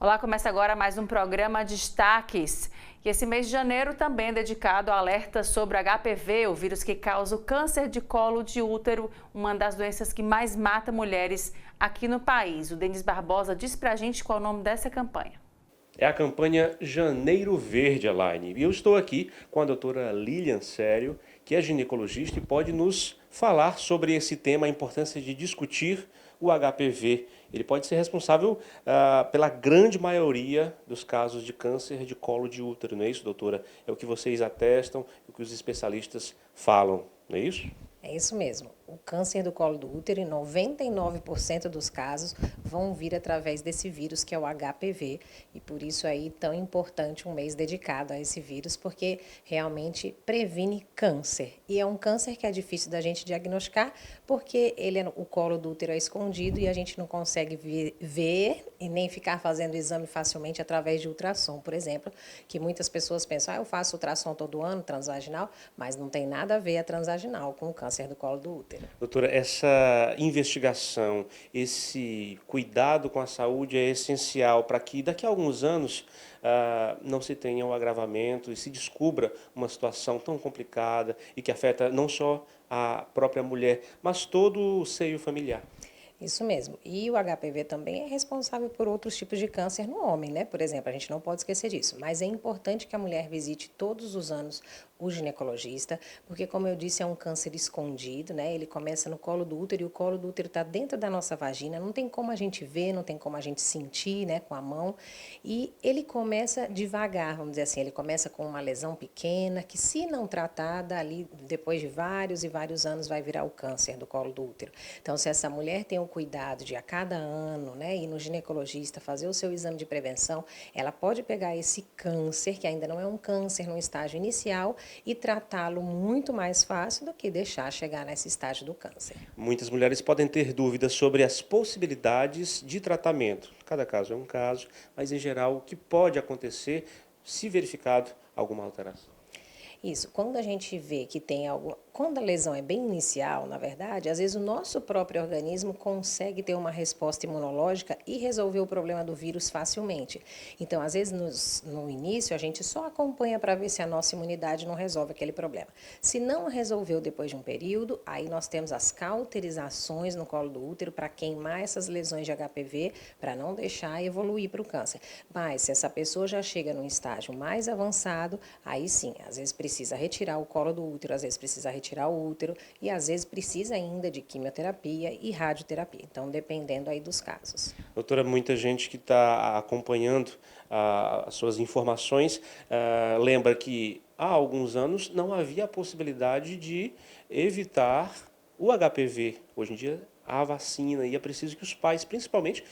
Olá, começa agora mais um programa Destaques. E esse mês de janeiro também é dedicado ao alerta sobre o HPV, o vírus que causa o câncer de colo de útero, uma das doenças que mais mata mulheres aqui no país. O Denis Barbosa diz pra gente qual é o nome dessa campanha. É a campanha Janeiro Verde, Elaine. E eu estou aqui com a doutora Lilian Sério, que é ginecologista e pode nos falar sobre esse tema, a importância de discutir o HPV. Ele pode ser responsável pela grande maioria dos casos de câncer de colo de útero, não é isso, doutora? É o que vocês atestam, é o que os especialistas falam, não é isso? É isso mesmo. O câncer do colo do útero, em 99% dos casos, vão vir através desse vírus que é o HPV. E por isso aí tão importante um mês dedicado a esse vírus, porque realmente previne câncer. E é um câncer que é difícil da gente diagnosticar, porque o colo do útero é escondido e a gente não consegue ver e nem ficar fazendo exame facilmente através de ultrassom, por exemplo, que muitas pessoas pensam, eu faço ultrassom todo ano, transvaginal, mas não tem nada a ver a transvaginal com o câncer do colo do útero. Doutora, essa investigação, esse cuidado com a saúde é essencial para que daqui a alguns anos não se tenha um agravamento e se descubra uma situação tão complicada e que afeta não só a própria mulher, mas todo o seio familiar. Isso mesmo. E o HPV também é responsável por outros tipos de câncer no homem, né? Por exemplo, a gente não pode esquecer disso. Mas é importante que a mulher visite todos os anos o ginecologista, porque, como eu disse, é um câncer escondido, né? Ele começa no colo do útero e o colo do útero está dentro da nossa vagina. Não tem como a gente ver, não tem como a gente sentir, né, com a mão. E ele começa devagar, vamos dizer assim. Ele começa com uma lesão pequena, que, se não tratada, ali, depois de vários e vários anos, vai virar o câncer do colo do útero. Então, se essa mulher tem o cuidado de a cada ano, né, ir no ginecologista, fazer o seu exame de prevenção, ela pode pegar esse câncer, que ainda não é um câncer no estágio inicial, e tratá-lo muito mais fácil do que deixar chegar nesse estágio do câncer. Muitas mulheres podem ter dúvidas sobre as possibilidades de tratamento. Cada caso é um caso, mas em geral o que pode acontecer se verificado alguma alteração. Isso, quando a gente vê que tem algo, quando a lesão é bem inicial, na verdade, às vezes o nosso próprio organismo consegue ter uma resposta imunológica e resolver o problema do vírus facilmente. Então, às vezes no início a gente só acompanha para ver se a nossa imunidade não resolve aquele problema. Se não resolveu depois de um período, aí nós temos as cauterizações no colo do útero para queimar essas lesões de HPV, para não deixar evoluir para o câncer. Mas se essa pessoa já chega num estágio mais avançado, aí sim, às vezes precisa retirar o colo do útero, às vezes precisa retirar o útero e às vezes precisa ainda de quimioterapia e radioterapia. Então, dependendo aí dos casos. Doutora, muita gente que está acompanhando as suas informações lembra que há alguns anos não havia a possibilidade de evitar o HPV. Hoje em dia há vacina e é preciso que os pais, principalmente,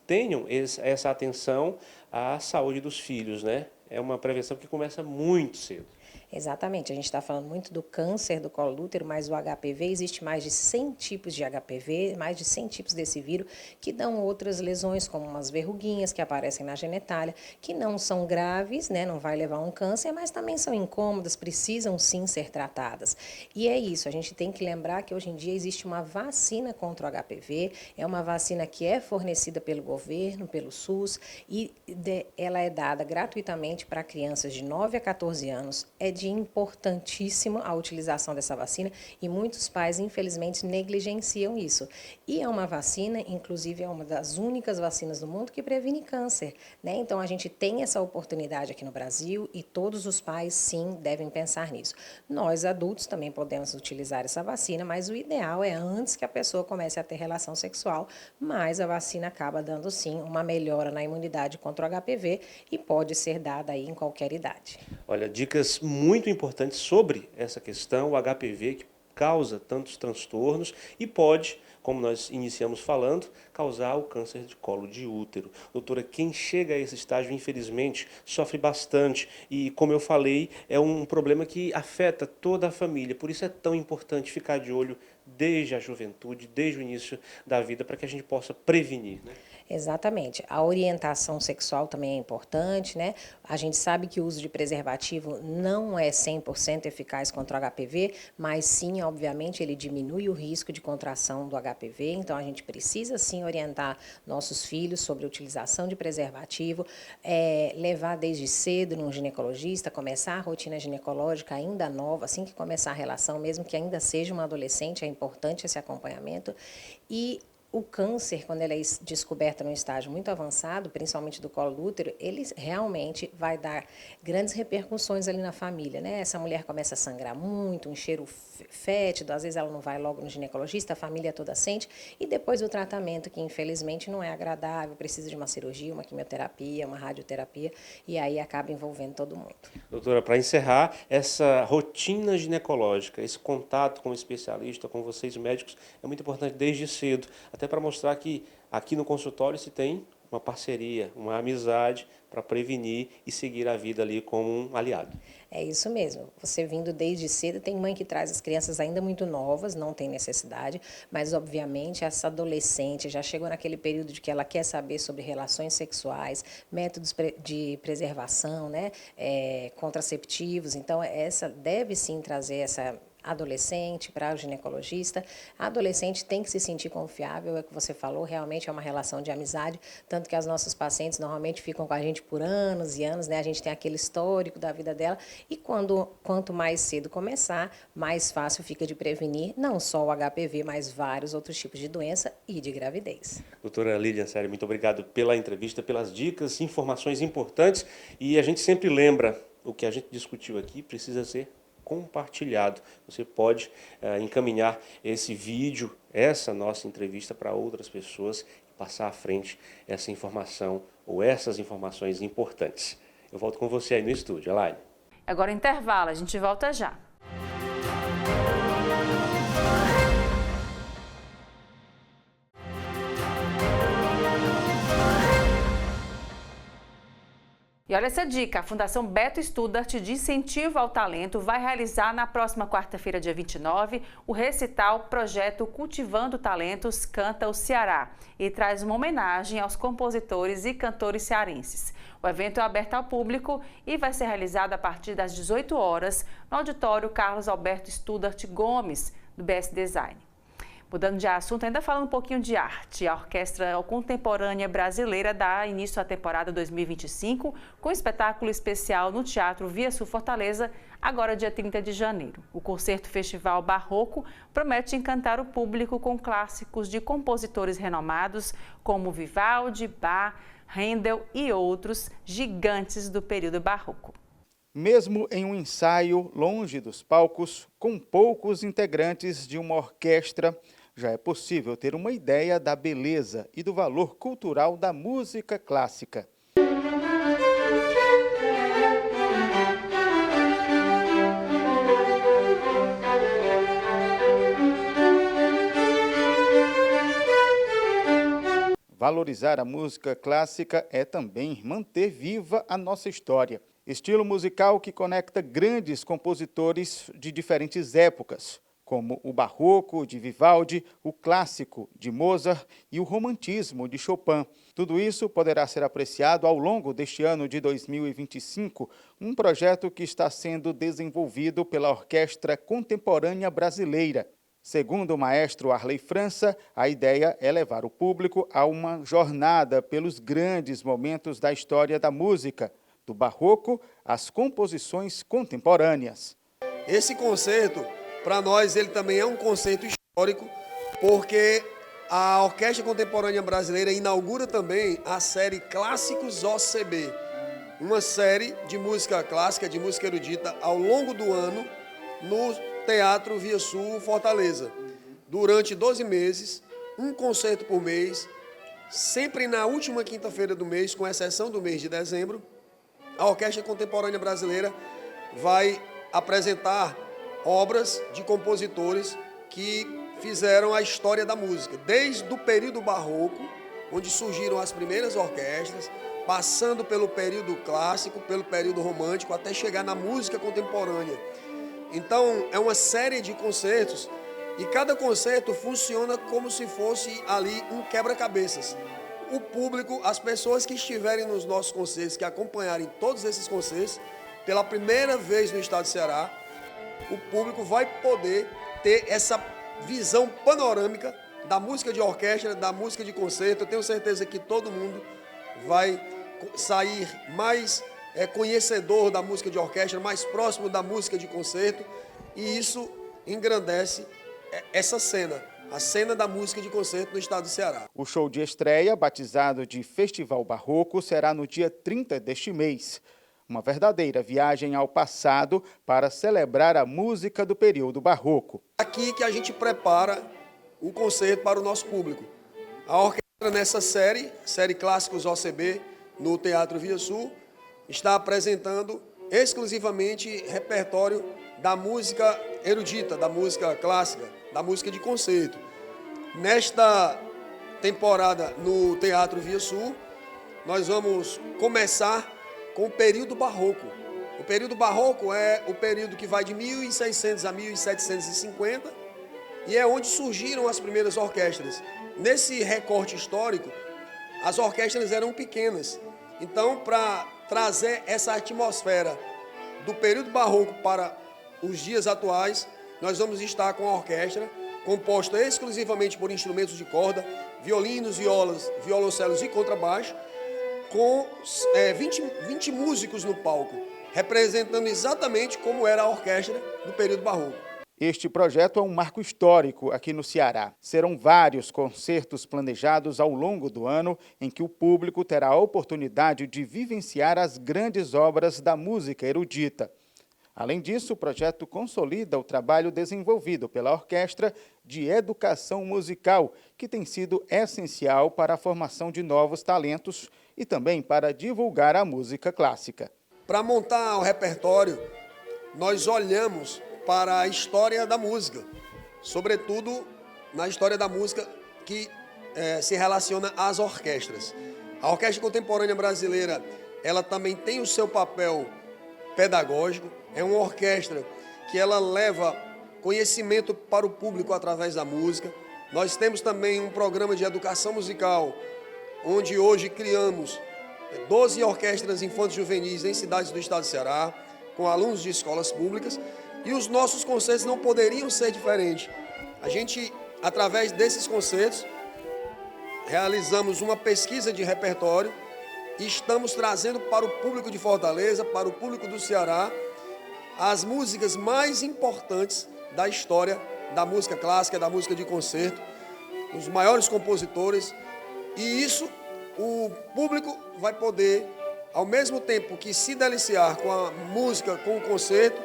tenham essa atenção à saúde dos filhos, né? É uma prevenção que começa muito cedo. Exatamente, a gente está falando muito do câncer do colo do útero, mas o HPV, existe mais de 100 tipos de HPV, mais de 100 tipos desse vírus, que dão outras lesões, como umas verruguinhas que aparecem na genitália, que não são graves, né, não vai levar a um câncer, mas também são incômodas, precisam sim ser tratadas. E é isso, a gente tem que lembrar que hoje em dia existe uma vacina contra o HPV, é uma vacina que é fornecida pelo governo, pelo SUS, e ela é dada gratuitamente para crianças de 9 a 14 anos, é de importantíssima a utilização dessa vacina e muitos pais, infelizmente, negligenciam isso. E é uma vacina, inclusive é uma das únicas vacinas do mundo que previne câncer, né? Então, a gente tem essa oportunidade aqui no Brasil e todos os pais, sim, devem pensar nisso. Nós, adultos, também podemos utilizar essa vacina, mas o ideal é antes que a pessoa comece a ter relação sexual, mas a vacina acaba dando, sim, uma melhora na imunidade contra o HPV e pode ser dada aí em qualquer idade. Olha, dicas muito importantes sobre essa questão, o HPV, que causa tantos transtornos e pode, como nós iniciamos falando, causar o câncer de colo de útero. Doutora, quem chega a esse estágio, infelizmente, sofre bastante e, como eu falei, é um problema que afeta toda a família. Por isso é tão importante ficar de olho desde a juventude, desde o início da vida, para que a gente possa prevenir, né? Exatamente. A orientação sexual também é importante, né? A gente sabe que o uso de preservativo não é 100% eficaz contra o HPV, mas sim, obviamente, ele diminui o risco de contração do HPV, então a gente precisa sim orientar nossos filhos sobre a utilização de preservativo, levar desde cedo num ginecologista, começar a rotina ginecológica ainda nova, assim que começar a relação, mesmo que ainda seja uma adolescente, é importante esse acompanhamento. E o câncer, quando ele é descoberto num estágio muito avançado, principalmente do colo do útero, ele realmente vai dar grandes repercussões ali na família, né? Essa mulher começa a sangrar muito, um cheiro fétido, às vezes ela não vai logo no ginecologista, a família toda sente, e depois o tratamento, que infelizmente não é agradável, precisa de uma cirurgia, uma quimioterapia, uma radioterapia, e aí acaba envolvendo todo mundo. Doutora, para encerrar, essa rotina ginecológica, esse contato com o especialista, com vocês médicos, é muito importante desde cedo, até para mostrar que aqui no consultório se tem uma parceria, uma amizade para prevenir e seguir a vida ali como um aliado. É isso mesmo. Você vindo desde cedo, tem mãe que traz as crianças ainda muito novas, não tem necessidade, mas obviamente essa adolescente já chegou naquele período de que ela quer saber sobre relações sexuais, métodos de preservação, né, contraceptivos, então essa deve sim trazer essa adolescente para o ginecologista. A adolescente tem que se sentir confiável, é o que você falou, realmente é uma relação de amizade, tanto que as nossas pacientes normalmente ficam com a gente por anos e anos, né? A gente tem aquele histórico da vida dela e quanto mais cedo começar, mais fácil fica de prevenir não só o HPV, mas vários outros tipos de doença e de gravidez. Doutora Lilian Sério, muito obrigado pela entrevista, pelas dicas, informações importantes, e a gente sempre lembra, o que a gente discutiu aqui precisa ser compartilhado. Você pode encaminhar esse vídeo, essa nossa entrevista para outras pessoas e passar à frente essa informação ou essas informações importantes. Eu volto com você aí no estúdio, Elaine. Agora intervalo, a gente volta já. E olha essa dica, a Fundação Beto Studart de Incentivo ao Talento vai realizar na próxima quarta-feira, dia 29, o recital Projeto Cultivando Talentos Canta o Ceará e traz uma homenagem aos compositores e cantores cearenses. O evento é aberto ao público e vai ser realizado a partir das 18 horas no auditório Carlos Alberto Studart Gomes, do BS Design. Mudando de assunto, ainda falando um pouquinho de arte, a Orquestra Contemporânea Brasileira dá início à temporada 2025 com espetáculo especial no Teatro Via Sul Fortaleza, agora dia 30 de janeiro. O Concerto Festival Barroco promete encantar o público com clássicos de compositores renomados como Vivaldi, Bach, Handel e outros gigantes do período barroco. Mesmo em um ensaio longe dos palcos, com poucos integrantes de uma orquestra, já é possível ter uma ideia da beleza e do valor cultural da música clássica. Valorizar a música clássica é também manter viva a nossa história. Estilo musical que conecta grandes compositores de diferentes épocas, como o barroco de Vivaldi, o clássico de Mozart e o romantismo de Chopin. Tudo isso poderá ser apreciado ao longo deste ano de 2025, um projeto que está sendo desenvolvido pela Orquestra Contemporânea Brasileira. Segundo o maestro Arley França, a ideia é levar o público a uma jornada pelos grandes momentos da história da música, do barroco às composições contemporâneas. Esse concerto, para nós, ele também é um concerto histórico, porque a Orquestra Contemporânea Brasileira inaugura também a série Clássicos OCB, uma série de música clássica, de música erudita, ao longo do ano, no Teatro Via Sul Fortaleza. Durante 12 meses, um concerto por mês, sempre na última quinta-feira do mês, com exceção do mês de dezembro, a Orquestra Contemporânea Brasileira vai apresentar obras de compositores que fizeram a história da música, desde o período barroco, onde surgiram as primeiras orquestras, passando pelo período clássico, pelo período romântico, até chegar na música contemporânea. Então, é uma série de concertos e cada concerto funciona como se fosse ali um quebra-cabeças. o público, as pessoas que estiverem nos nossos concertos, que acompanharem todos esses concertos, pela primeira vez no estado do Ceará, o público vai poder ter essa visão panorâmica da música de orquestra, da música de concerto. Eu tenho certeza que todo mundo vai sair mais conhecedor da música de orquestra, mais próximo da música de concerto, e isso engrandece essa cena, a cena da música de concerto no estado do Ceará. O show de estreia, batizado de Festival Barroco, será no dia 30 deste mês. Uma verdadeira viagem ao passado para celebrar a música do período barroco. Aqui que a gente prepara o concerto para o nosso público. A orquestra nessa série Clássicos OCB, no Teatro Via Sul, está apresentando exclusivamente repertório da música erudita, da música clássica, da música de concerto. Nesta temporada no Teatro Via Sul, nós vamos começar com o período barroco. O período barroco é o período que vai de 1600 a 1750 e é onde surgiram as primeiras orquestras. Nesse recorte histórico, as orquestras eram pequenas. Então, para trazer essa atmosfera do período barroco para os dias atuais, nós vamos estar com a orquestra composta exclusivamente por instrumentos de corda, violinos, violas, violoncelos e contrabaixo, com 20 músicos no palco, representando exatamente como era a orquestra do período barroco. Este projeto é um marco histórico aqui no Ceará. Serão vários concertos planejados ao longo do ano em que o público terá a oportunidade de vivenciar as grandes obras da música erudita. Além disso, o projeto consolida o trabalho desenvolvido pela Orquestra de Educação Musical, que tem sido essencial para a formação de novos talentos e também para divulgar a música clássica. Para montar o repertório, nós olhamos para a história da música, sobretudo na história da música que se relaciona às orquestras. A Orquestra Contemporânea Brasileira, ela também tem o seu papel pedagógico, é uma orquestra que ela leva conhecimento para o público através da música. Nós temos também um programa de educação musical, onde hoje criamos 12 orquestras infantis juvenis em cidades do estado do Ceará, com alunos de escolas públicas, e os nossos concertos não poderiam ser diferentes. A gente, através desses concertos, realizamos uma pesquisa de repertório e estamos trazendo para o público de Fortaleza, para o público do Ceará, as músicas mais importantes da história da música clássica, da música de concerto, os maiores compositores, e isso o público vai poder, ao mesmo tempo que se deliciar com a música, com o concerto,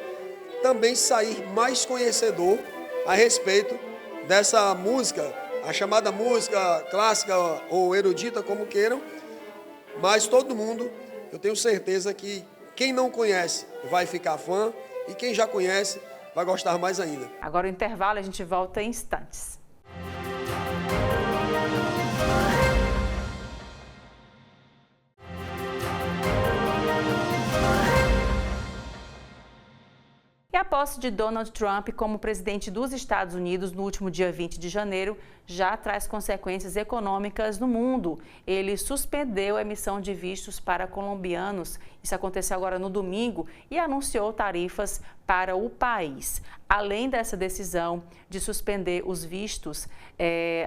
também sair mais conhecedor a respeito dessa música, a chamada música clássica ou erudita, como queiram, mas todo mundo, eu tenho certeza que quem não conhece vai ficar fã e quem já conhece vai gostar mais ainda. Agora o intervalo, a gente volta em instantes. E a posse de Donald Trump como presidente dos Estados Unidos no último dia 20 de janeiro já traz consequências econômicas no mundo. Ele suspendeu a emissão de vistos para colombianos, isso aconteceu agora no domingo, e anunciou tarifas para o país. Além dessa decisão de suspender os vistos,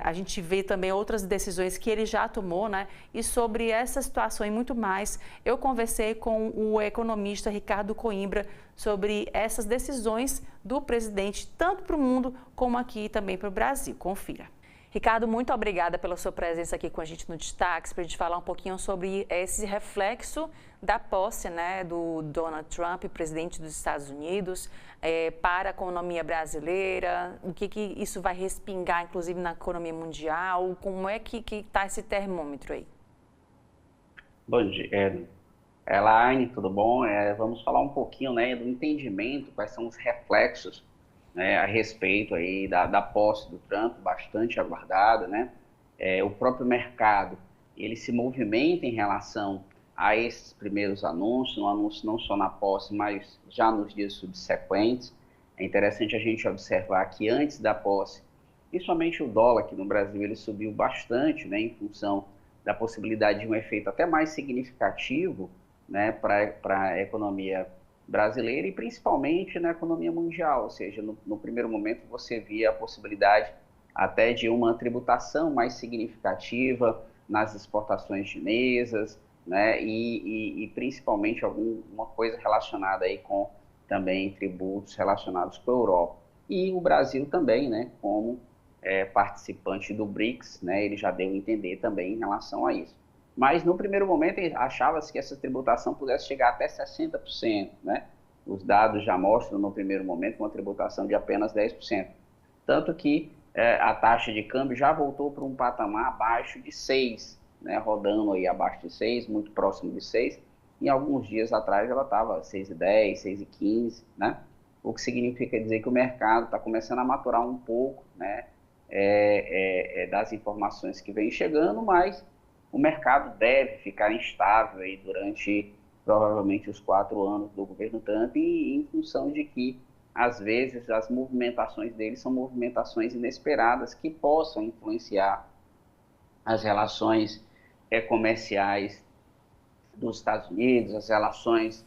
a gente vê também outras decisões que ele já tomou, né? E sobre essa situação e muito mais, eu conversei com o economista Ricardo Coimbra sobre essas decisões do presidente, tanto para o mundo como aqui também para o Brasil. Confira. Ricardo, muito obrigada pela sua presença aqui com a gente no Destaques, para a gente falar um pouquinho sobre esse reflexo da posse, né, do Donald Trump, presidente dos Estados Unidos, para a economia brasileira, o que isso vai respingar, inclusive, na economia mundial, como é que está esse termômetro aí? Bom dia, Elaine, tudo bom? Vamos falar um pouquinho, né, do entendimento, quais são os reflexos, né, a respeito aí da posse do Trump, bastante aguardada, né? O próprio mercado, ele se movimenta em relação a esses primeiros anúncios, um anúncio não só na posse, mas já nos dias subsequentes. É interessante a gente observar que antes da posse, principalmente o dólar aqui no Brasil, ele subiu bastante, né, em função da possibilidade de um efeito até mais significativo, né, para a economia brasileira e principalmente na economia mundial, ou seja, no primeiro momento você via a possibilidade até de uma tributação mais significativa nas exportações chinesas, né, e principalmente alguma coisa relacionada aí com também tributos relacionados com a Europa. E o Brasil também, né, como participante do BRICS, né, ele já deu a entender também em relação a isso. Mas no primeiro momento achava-se que essa tributação pudesse chegar até 60%, né? Os dados já mostram no primeiro momento uma tributação de apenas 10%. Tanto que a taxa de câmbio já voltou para um patamar abaixo de 6, né? Rodando aí abaixo de 6, muito próximo de 6. Em alguns dias atrás ela estava 6,10, 6,15, né? O que significa dizer que o mercado está começando a maturar um pouco, né? Das informações que vêm chegando, mas o mercado deve ficar instável aí durante provavelmente os 4 anos do governo Trump, e em função de que, às vezes, as movimentações dele são movimentações inesperadas que possam influenciar as relações comerciais dos Estados Unidos, as relações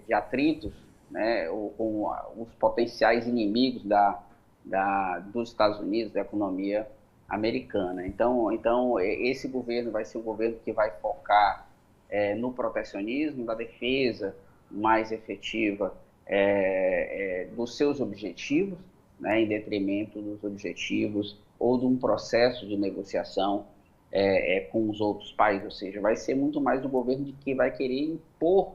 de atritos, né, com os potenciais inimigos dos Estados Unidos, da economia americana. Então, esse governo vai ser um governo que vai focar no protecionismo, da defesa mais efetiva dos seus objetivos, né, em detrimento dos objetivos ou de um processo de negociação com os outros países. Ou seja, vai ser muito mais um governo que vai querer impor,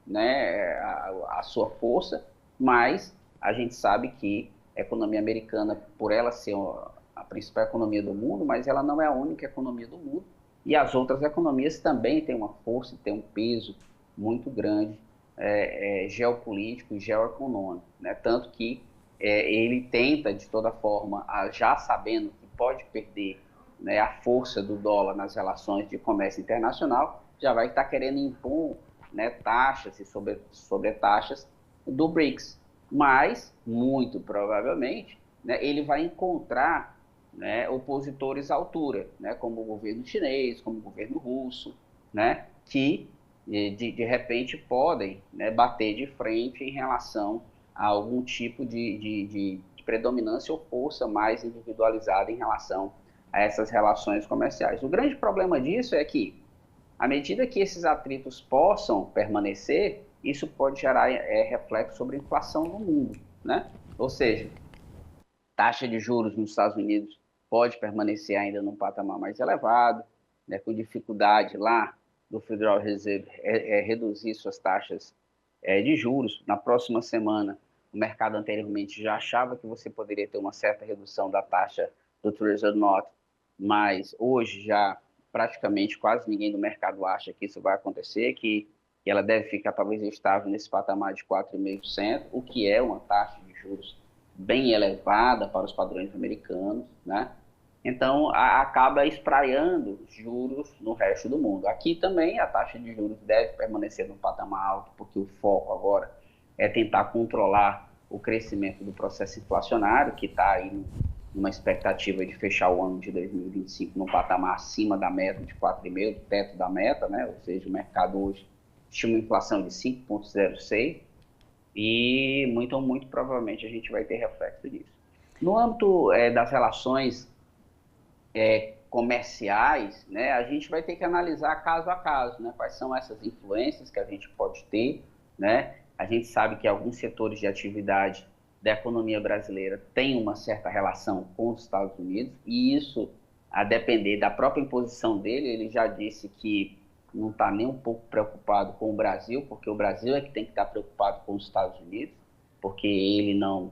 né, a sua força, mas a gente sabe que a economia americana, por ela ser a principal economia do mundo, mas ela não é a única economia do mundo, e as outras economias também têm uma força e têm um peso muito grande geopolítico e geoeconômico, né? Tanto que ele tenta, de toda forma, já sabendo que pode perder, né, a força do dólar nas relações de comércio internacional, já vai estar querendo impor, né, taxas e sobretaxas do BRICS. Mas, muito provavelmente, né, ele vai encontrar, né, opositores à altura, né, como o governo chinês, como o governo russo, né, que de repente podem, né, bater de frente em relação a algum tipo de predominância ou força mais individualizada em relação a essas relações comerciais. O grande problema disso é que, à medida que esses atritos possam permanecer, isso pode gerar reflexo sobre a inflação no mundo, né? Ou seja, taxa de juros nos Estados Unidos pode permanecer ainda num patamar mais elevado, né, com dificuldade lá do Federal Reserve reduzir suas taxas de juros. Na próxima semana, o mercado anteriormente já achava que você poderia ter uma certa redução da taxa do Treasury Note, mas hoje já praticamente quase ninguém do mercado acha que isso vai acontecer, que ela deve ficar talvez estável nesse patamar de 4,5%, o que é uma taxa de juros bem elevada para os padrões americanos, né? Então, acaba espraiando juros no resto do mundo. Aqui também a taxa de juros deve permanecer num patamar alto, porque o foco agora é tentar controlar o crescimento do processo inflacionário, que está aí numa expectativa de fechar o ano de 2025 num patamar acima da meta de 4,5%, do teto da meta, né? Ou seja, o mercado hoje estima uma inflação de 5,06%, e muito provavelmente a gente vai ter reflexo disso. No âmbito das relações comerciais, né, a gente vai ter que analisar caso a caso, né, quais são essas influências que a gente pode ter, né? A gente sabe que alguns setores de atividade da economia brasileira têm uma certa relação com os Estados Unidos, e isso, a depender da própria imposição dele, ele já disse que não está nem um pouco preocupado com o Brasil, porque o Brasil é que tem que estar preocupado com os Estados Unidos, porque ele não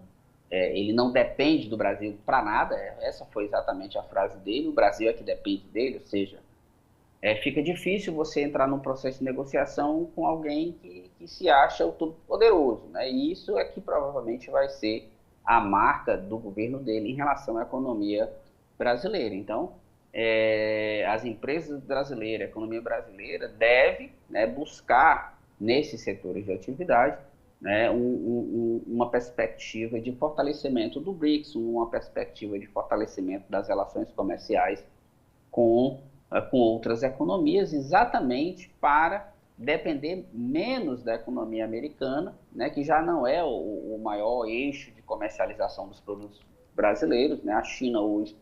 depende do Brasil para nada. Essa foi exatamente a frase dele: o Brasil é que depende dele. Ou seja, fica difícil você entrar num processo de negociação com alguém que se acha o todo-poderoso, né? E isso é que provavelmente vai ser a marca do governo dele em relação à economia brasileira. Então, as empresas brasileiras, a economia brasileira deve, né, buscar nesses setores de atividade, né, uma perspectiva de fortalecimento do BRICS, uma perspectiva de fortalecimento das relações comerciais com com outras economias, exatamente para depender menos da economia americana, né, que já não é o maior eixo de comercialização dos produtos brasileiros, né? A China hoje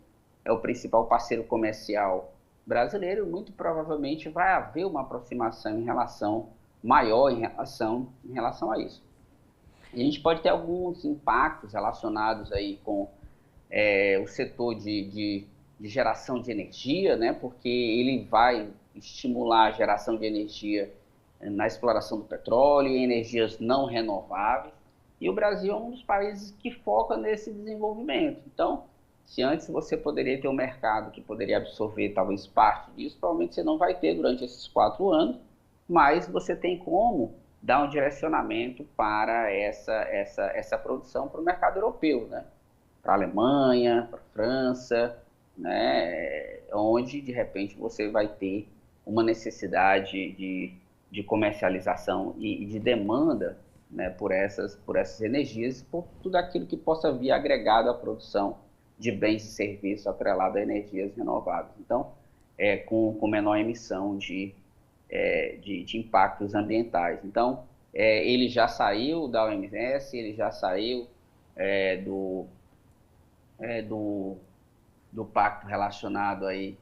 é o principal parceiro comercial brasileiro, muito provavelmente vai haver uma aproximação maior em relação a isso. A gente pode ter alguns impactos relacionados aí com o setor de geração de energia, né? Porque ele vai estimular a geração de energia na exploração do petróleo e energias não renováveis. E o Brasil é um dos países que foca nesse desenvolvimento. Então, se antes você poderia ter um mercado que poderia absorver talvez parte disso, provavelmente você não vai ter durante esses 4 anos, mas você tem como dar um direcionamento para essa produção para o mercado europeu, né? Para a Alemanha, para a França, né? Onde, de repente, você vai ter uma necessidade de comercialização e de demanda, né, por essas energias e por tudo aquilo que possa vir agregado à produção de bens e serviços atrelado a energias renováveis. Então, com menor emissão de impactos ambientais. Então, ele já saiu da OMS, ele já saiu do pacto relacionado aí,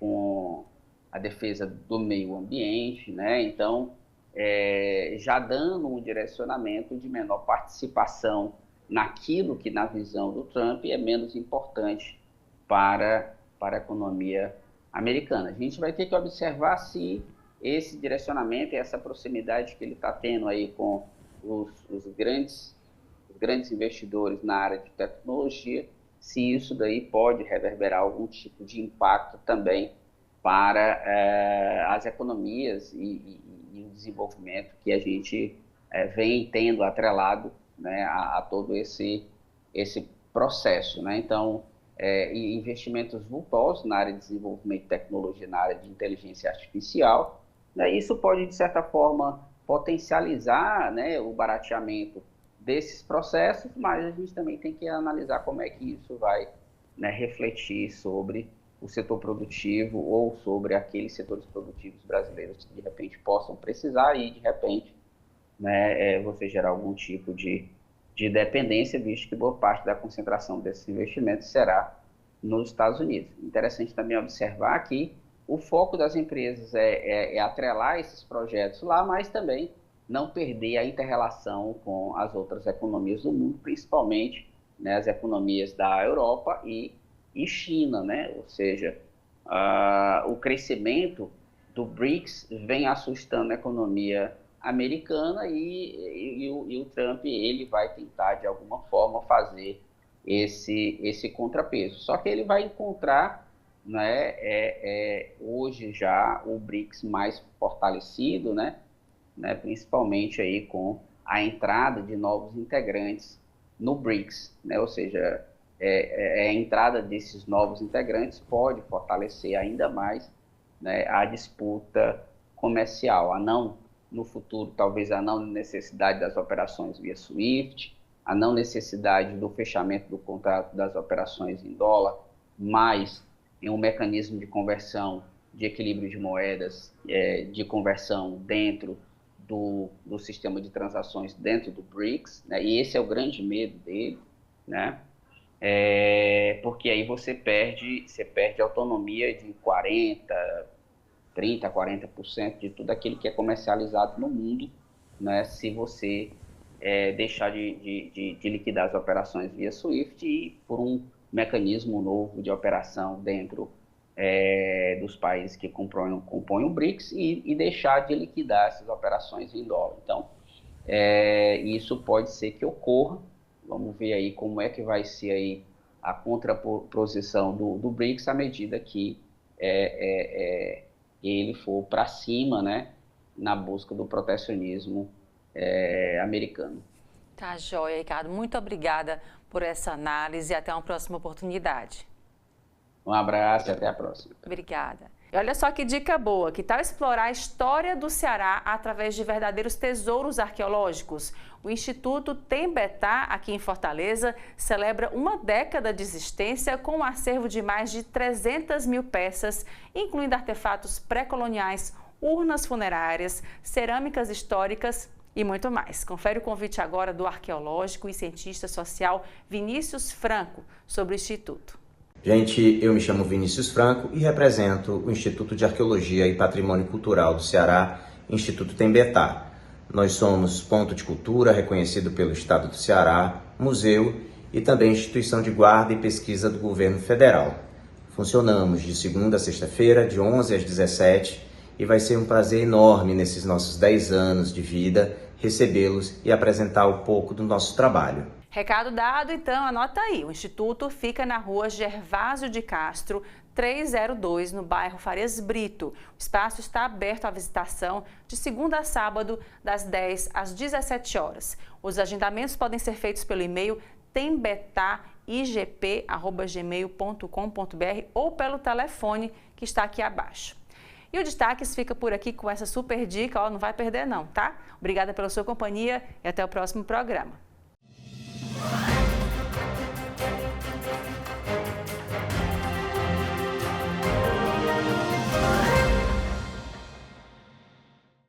com a defesa do meio ambiente, né? Então, já dando um direcionamento de menor participação naquilo que, na visão do Trump, é menos importante para a economia americana. A gente vai ter que observar se esse direcionamento e essa proximidade que ele está tendo aí com os grandes investidores na área de tecnologia, se isso daí pode reverberar algum tipo de impacto também para as economias e o desenvolvimento que a gente vem tendo atrelado, né, a todo esse processo, né? Então, investimentos vultosos na área de desenvolvimento de tecnologia, na área de inteligência artificial, né? Isso pode, de certa forma, potencializar, né, o barateamento desses processos, mas a gente também tem que analisar como é que isso vai, né, refletir sobre o setor produtivo ou sobre aqueles setores produtivos brasileiros que, de repente, possam precisar e, de repente, né, você gerar algum tipo de dependência, visto que boa parte da concentração desses investimentos será nos Estados Unidos. Interessante também observar que o foco das empresas é atrelar esses projetos lá, mas também não perder a inter-relação com as outras economias do mundo, principalmente, né, as economias da Europa e China, né? Ou seja, o crescimento do BRICS vem assustando a economia americana e o Trump ele vai tentar, de alguma forma, fazer esse contrapeso. Só que ele vai encontrar, né, hoje já o BRICS mais fortalecido, né, principalmente aí com a entrada de novos integrantes no BRICS, né? Ou seja, a entrada desses novos integrantes pode fortalecer ainda mais, né, a disputa comercial, no futuro, talvez a não necessidade das operações via SWIFT, a não necessidade do fechamento do contrato das operações em dólar, mas em um mecanismo de conversão, de equilíbrio de moedas, de conversão dentro do sistema de transações dentro do BRICS, né? E esse é o grande medo dele, né? Porque aí você perde autonomia de 30%, 40% de tudo aquilo que é comercializado no mundo, né? Se você deixar de liquidar as operações via SWIFT e por um mecanismo novo de operação dentro dos países que compõem o BRICS e deixar de liquidar essas operações em dólar. Então, isso pode ser que ocorra. Vamos ver aí como é que vai ser aí a contraposição do BRICS à medida que ele for para cima, né, na busca do protecionismo americano. Tá joia, Ricardo. Muito obrigada por essa análise e até uma próxima oportunidade. Um abraço e até a próxima. Obrigada. E olha só que dica boa, que tal explorar a história do Ceará através de verdadeiros tesouros arqueológicos? O Instituto Tembetá, aqui em Fortaleza, celebra uma década de existência com um acervo de mais de 300 mil peças, incluindo artefatos pré-coloniais, urnas funerárias, cerâmicas históricas e muito mais. Confere o convite agora do arqueológico e cientista social Vinícius Franco sobre o Instituto. Gente, eu me chamo Vinícius Franco e represento o Instituto de Arqueologia e Patrimônio Cultural do Ceará, Instituto Tembetá. Nós somos ponto de cultura reconhecido pelo Estado do Ceará, museu e também instituição de guarda e pesquisa do governo federal. Funcionamos de segunda a sexta-feira, de 11 às 17, e vai ser um prazer enorme nesses nossos 10 anos de vida recebê-los e apresentar um pouco do nosso trabalho. Recado dado, então anota aí. O Instituto fica na rua Gervásio de Castro, 302, no bairro Farias Brito. O espaço está aberto à visitação de segunda a sábado, das 10 às 17 horas. Os agendamentos podem ser feitos pelo e-mail tembetaigp@gmail.com.br ou pelo telefone que está aqui abaixo. E o Destaques fica por aqui com essa super dica, não vai perder não, tá? Obrigada pela sua companhia e até o próximo programa.